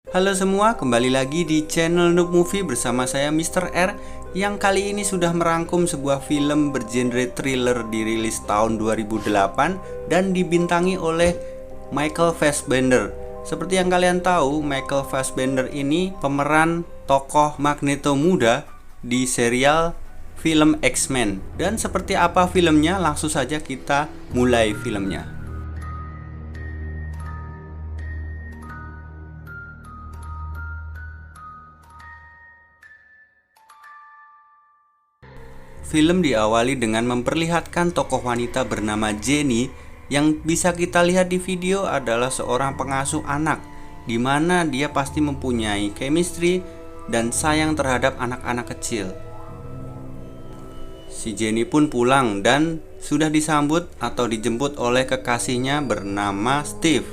Halo semua, kembali lagi di channel Noob Movie bersama saya Mr. R, yang kali ini sudah merangkum sebuah film bergenre thriller dirilis tahun 2008 dan dibintangi oleh Michael Fassbender. Seperti yang kalian tahu, Michael Fassbender ini pemeran tokoh Magneto muda di serial film X-Men. Dan seperti apa filmnya, langsung saja kita mulai filmnya. Film diawali dengan memperlihatkan tokoh wanita bernama Jenny yang bisa kita lihat di video adalah seorang pengasuh anak, di mana dia pasti mempunyai chemistry dan sayang terhadap anak-anak kecil. Si Jenny pun pulang dan sudah disambut atau dijemput oleh kekasihnya bernama Steve,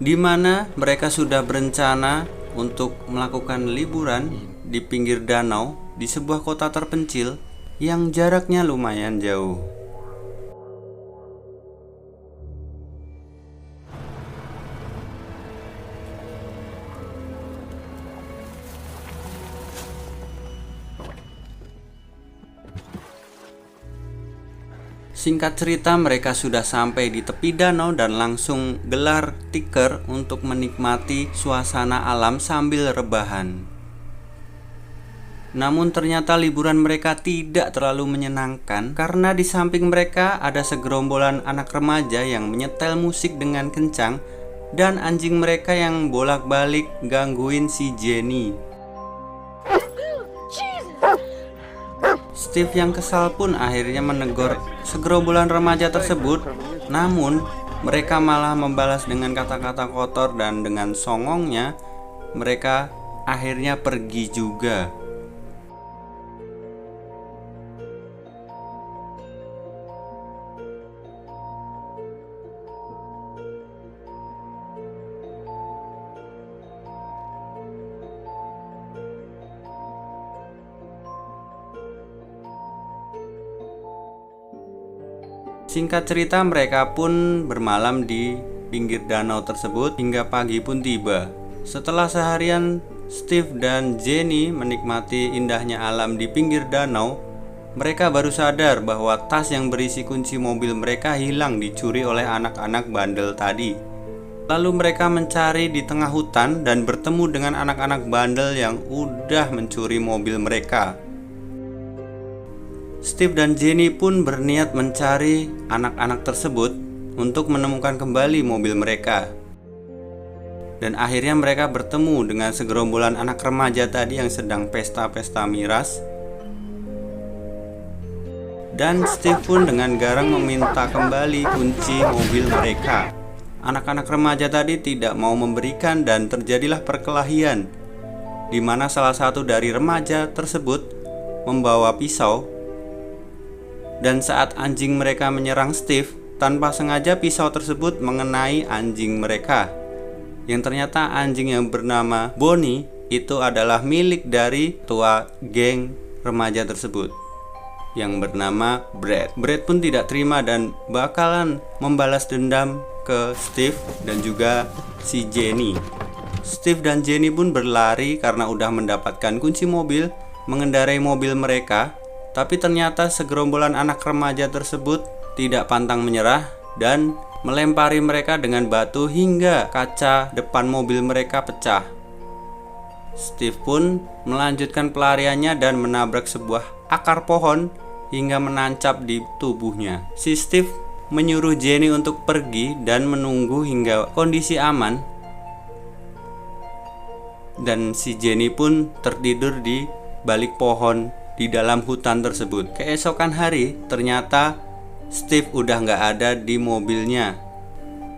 di mana mereka sudah berencana untuk melakukan liburan di pinggir danau di sebuah kota terpencil yang jaraknya lumayan jauh. Singkat cerita, mereka sudah sampai di tepi danau dan langsung gelar tikar untuk menikmati suasana alam sambil rebahan. Namun ternyata liburan mereka tidak terlalu menyenangkan karena di samping mereka ada segerombolan anak remaja yang menyetel musik dengan kencang dan anjing mereka yang bolak-balik gangguin si Jenny. Steve yang kesal pun akhirnya menegur segerombolan remaja tersebut, namun mereka malah membalas dengan kata-kata kotor dan dengan songongnya mereka akhirnya pergi juga. Singkat cerita, mereka pun bermalam di pinggir danau tersebut hingga pagi pun tiba. Setelah seharian Steve dan Jenny menikmati indahnya alam di pinggir danau, mereka baru sadar bahwa tas yang berisi kunci mobil mereka hilang dicuri oleh anak-anak bandel tadi. Lalu mereka mencari di tengah hutan dan bertemu dengan anak-anak bandel yang udah mencuri mobil mereka. Steve dan Jenny pun berniat mencari anak-anak tersebut untuk menemukan kembali mobil mereka. Dan akhirnya mereka bertemu dengan segerombolan anak remaja tadi yang sedang pesta-pesta miras. Dan Steve pun dengan garang meminta kembali kunci mobil mereka. Anak-anak remaja tadi tidak mau memberikan dan terjadilah perkelahian, di mana salah satu dari remaja tersebut membawa pisau. Dan saat anjing mereka menyerang Steve, tanpa sengaja pisau tersebut mengenai anjing mereka. Yang ternyata anjing yang bernama Bonnie itu adalah milik dari tua geng remaja tersebut yang bernama Brad. Brad pun tidak terima dan bakalan membalas dendam ke Steve dan juga si Jenny. Steve dan Jenny pun berlari karena udah mendapatkan kunci mobil, mengendarai mobil mereka. Tapi ternyata segerombolan anak remaja tersebut tidak pantang menyerah dan melempari mereka dengan batu hingga kaca depan mobil mereka pecah. Steve pun melanjutkan pelariannya dan menabrak sebuah akar pohon hingga menancap di tubuhnya. Si Steve menyuruh Jenny untuk pergi dan menunggu hingga kondisi aman. Dan si Jenny pun tertidur di balik pohon di dalam hutan tersebut. Keesokan hari, ternyata Steve udah nggak ada di mobilnya.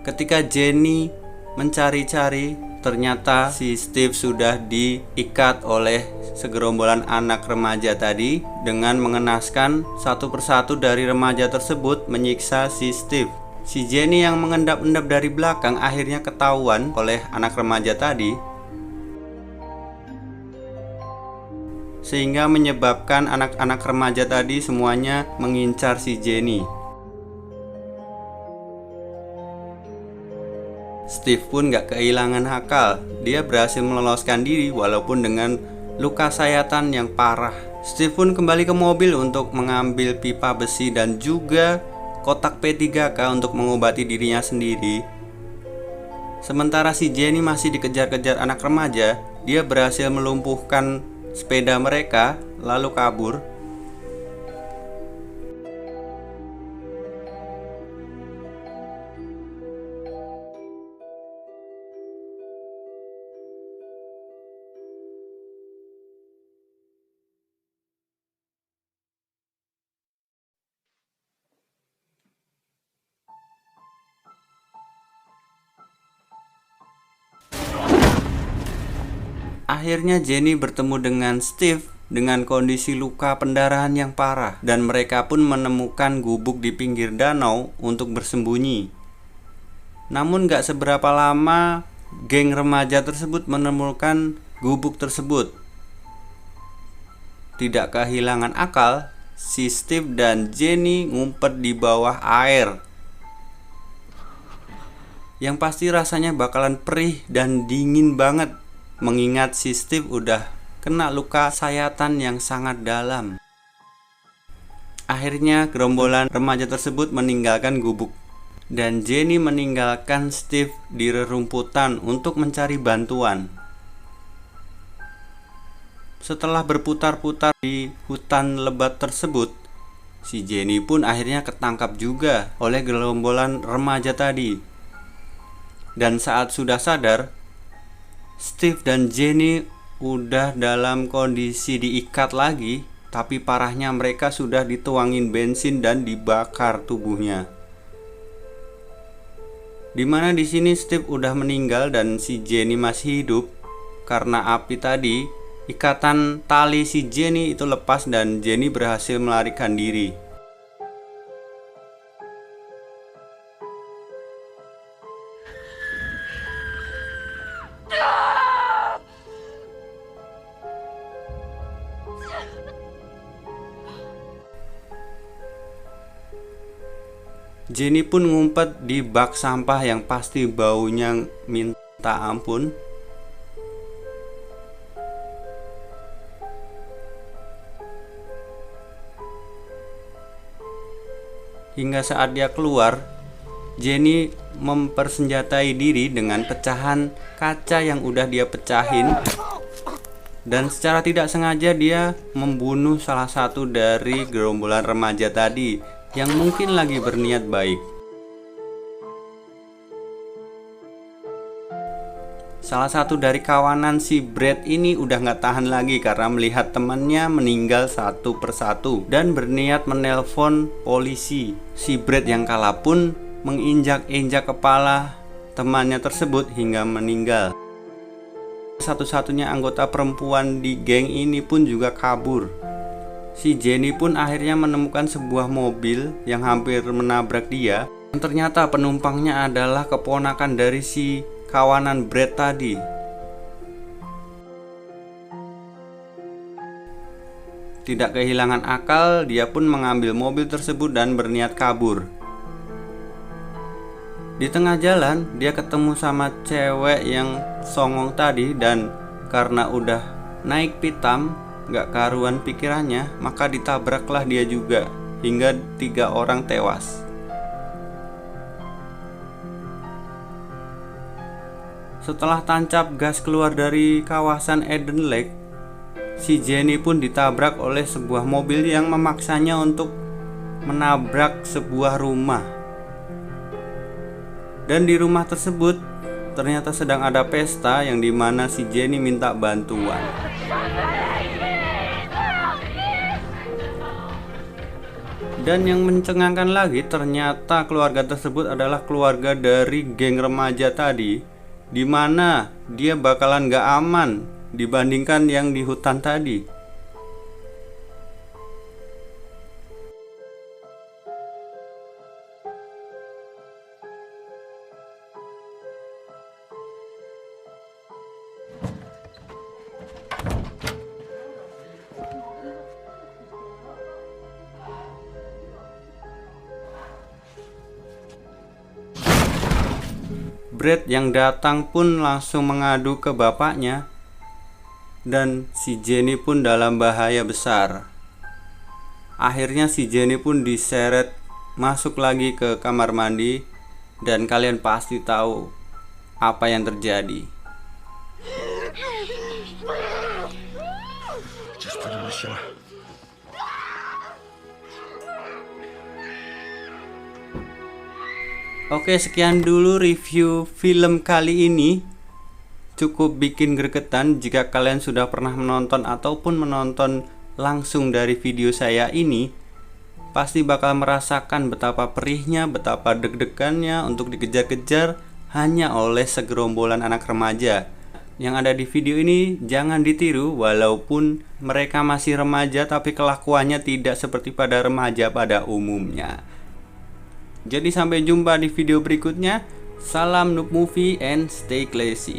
Ketika Jenny mencari-cari, ternyata si Steve sudah diikat oleh segerombolan anak remaja tadi dengan mengenaskan satu persatu dari remaja tersebut menyiksa si Steve. Si Jenny yang mengendap-endap dari belakang akhirnya ketahuan oleh anak remaja tadi, sehingga menyebabkan anak-anak remaja tadi semuanya mengincar si Jenny. Steve pun gak kehilangan akal. Dia berhasil meloloskan diri walaupun dengan luka sayatan yang parah. Steve pun kembali ke mobil untuk mengambil pipa besi dan juga kotak P3K untuk mengobati dirinya sendiri. Sementara si Jenny masih dikejar-kejar anak remaja, dia berhasil melumpuhkan sepeda mereka lalu kabur. Akhirnya Jenny bertemu dengan Steve dengan kondisi luka pendarahan yang parah, dan mereka pun menemukan gubuk di pinggir danau untuk bersembunyi. Namun gak seberapa lama geng remaja tersebut menemukan gubuk tersebut. Tidak kehilangan akal, si Steve dan Jenny ngumpet di bawah air. Yang pasti rasanya bakalan perih dan dingin banget, mengingat si Steve udah kena luka sayatan yang sangat dalam. Akhirnya gerombolan remaja tersebut meninggalkan gubuk, dan Jenny meninggalkan Steve di rerumputan untuk mencari bantuan. Setelah berputar-putar di hutan lebat tersebut, si Jenny pun akhirnya ketangkap juga oleh gerombolan remaja tadi. Dan saat sudah sadar, Steve dan Jenny udah dalam kondisi diikat lagi, tapi parahnya mereka sudah dituangin bensin dan dibakar tubuhnya. Dimana di sini Steve udah meninggal dan si Jenny masih hidup. Karena api tadi, ikatan tali si Jenny itu lepas dan Jenny berhasil melarikan diri. Jenny pun ngumpet di bak sampah yang pasti baunya minta ampun. Hingga saat dia keluar, Jenny mempersenjatai diri dengan pecahan kaca yang udah dia pecahin. Dan secara tidak sengaja dia membunuh salah satu dari gerombolan remaja tadi yang mungkin lagi berniat baik. Salah satu dari kawanan si Brad ini udah gak tahan lagi karena melihat temannya meninggal satu persatu dan berniat menelpon polisi. Si Brad yang kalah pun menginjak-injak kepala temannya tersebut hingga meninggal. Satu-satunya anggota perempuan di geng ini pun juga kabur. Si Jenny pun akhirnya menemukan sebuah mobil yang hampir menabrak dia. Dan ternyata penumpangnya adalah keponakan dari si kawanan Brad tadi. Tidak kehilangan akal, dia pun mengambil mobil tersebut dan berniat kabur. Di tengah jalan, dia ketemu sama cewek yang songong tadi, dan karena udah naik pitam, gak karuan pikirannya, maka ditabraklah dia juga hingga 3 orang tewas. Setelah tancap gas keluar dari kawasan Eden Lake, si Jenny pun ditabrak oleh sebuah mobil yang memaksanya untuk menabrak sebuah rumah. Dan di rumah tersebut ternyata sedang ada pesta yang dimana si Jenny minta bantuan. Dan yang mencengangkan lagi, ternyata keluarga tersebut adalah keluarga dari geng remaja tadi, dimana dia bakalan gak aman dibandingkan yang di hutan tadi. Brad yang datang pun langsung mengadu ke bapaknya, dan si Jenny pun dalam bahaya besar. Akhirnya si Jenny pun diseret masuk lagi ke kamar mandi, dan kalian pasti tahu apa yang terjadi. Just put in a shot. Oke, sekian dulu review film kali ini. Cukup bikin gregetan. Jika kalian sudah pernah menonton ataupun menonton langsung dari video saya ini, pasti bakal merasakan betapa perihnya, betapa deg-degannya untuk dikejar-kejar hanya oleh segerombolan anak remaja. Yang ada di video ini jangan ditiru, walaupun mereka masih remaja tapi kelakuannya tidak seperti pada remaja pada umumnya. Jadi sampai jumpa di video berikutnya. Salam Noob Movie and stay classy.